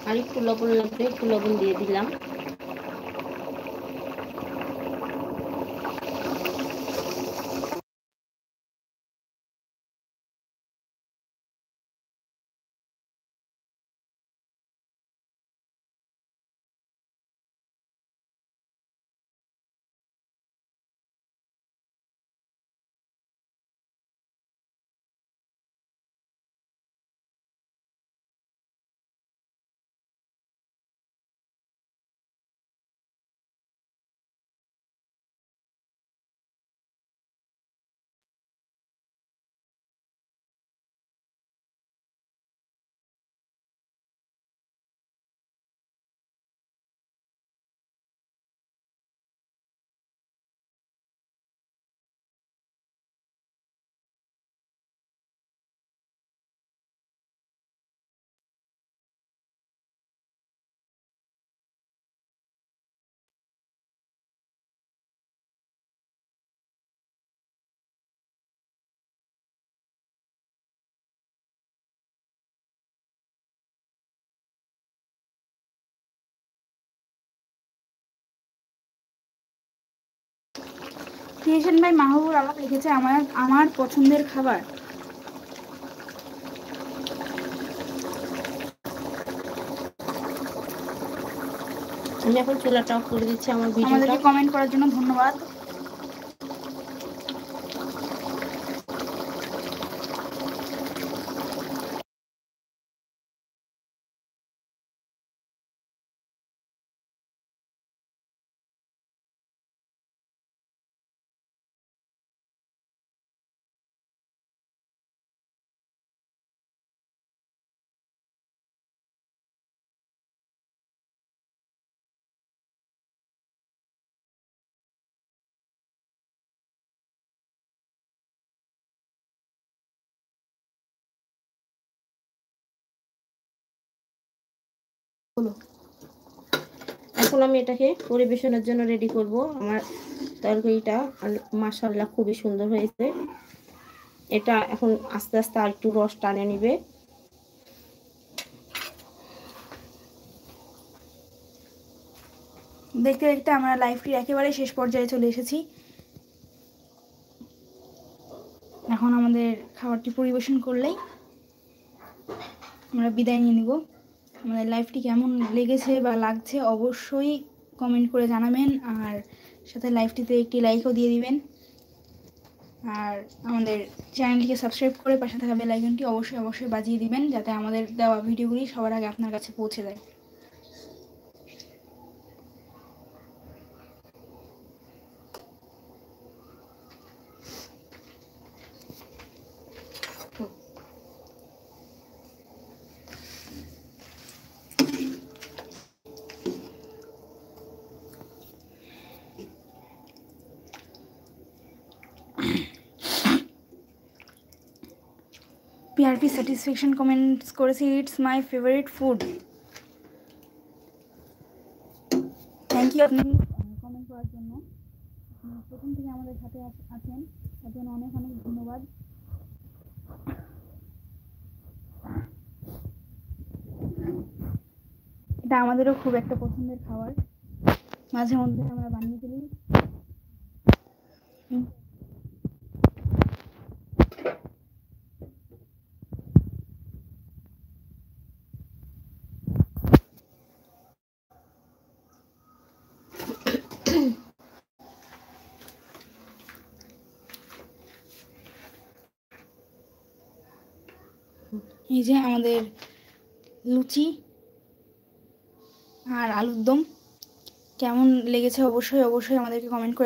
আর একটু লবণ লাগবে, একটু লবণ দিয়ে দিলাম। ক্রিয়েশন বাই মাহবুবুর আলাপ লিখেছে আমার পছন্দের খাবার। আমি এখন চুলাটা অফ করে দিচ্ছি। আমার ভিডিওটা আমাদেরকে কমেন্ট করার জন্য ধন্যবাদ। এখন আমি এটাকে পরিবেশনের জন্য রেডি করব। আমার তরকারিটা মাশাআল্লাহ খুবই সুন্দর হয়েছে। এটা এখন আস্তে আস্তে আর একটু রস টানে নিবে। দেখতে দেখতে আমরা লাইভটির একেবারে শেষ পর্যায়ে চলে এসেছি। এখন আমাদের খাবারটি পরিবেশন করলেই আমরা বিদায় নিয়ে নেব। আমাদের লাইভটি কেমন লেগেছে বা লাগছে অবশ্যই কমেন্ট করে জানাবেন, আর সাথে লাইভটিতে একটি লাইকও দিয়ে দিবেন। আর আমাদের চ্যানেলটিকে সাবস্ক্রাইব করে পাশে থাকা বেল আইকনটি অবশ্যই বাজিয়ে দিবেন, যাতে আমাদের দেওয়া ভিডিওগুলি সবার আগে আপনার কাছে পৌঁছে যায়। পিআরপি স্যাটিসফ্যাকশন কমেন্টস করেছে, it's my favourite food. Thank you আপনি কমেন্ট করার জন্য। প্রথম থেকে আমাদের সাথে আছেন, তার জন্য অনেক অনেক ধন্যবাদ। এটা আমাদেরও খুব একটা পছন্দের খাবার, মাঝে মধ্যে আমরা বানিয়ে ফেলি। এই যে আমাদের লুচি আর আলুর দম কেমন লেগেছে অবশ্যই আমাদেরকে কমেন্ট করে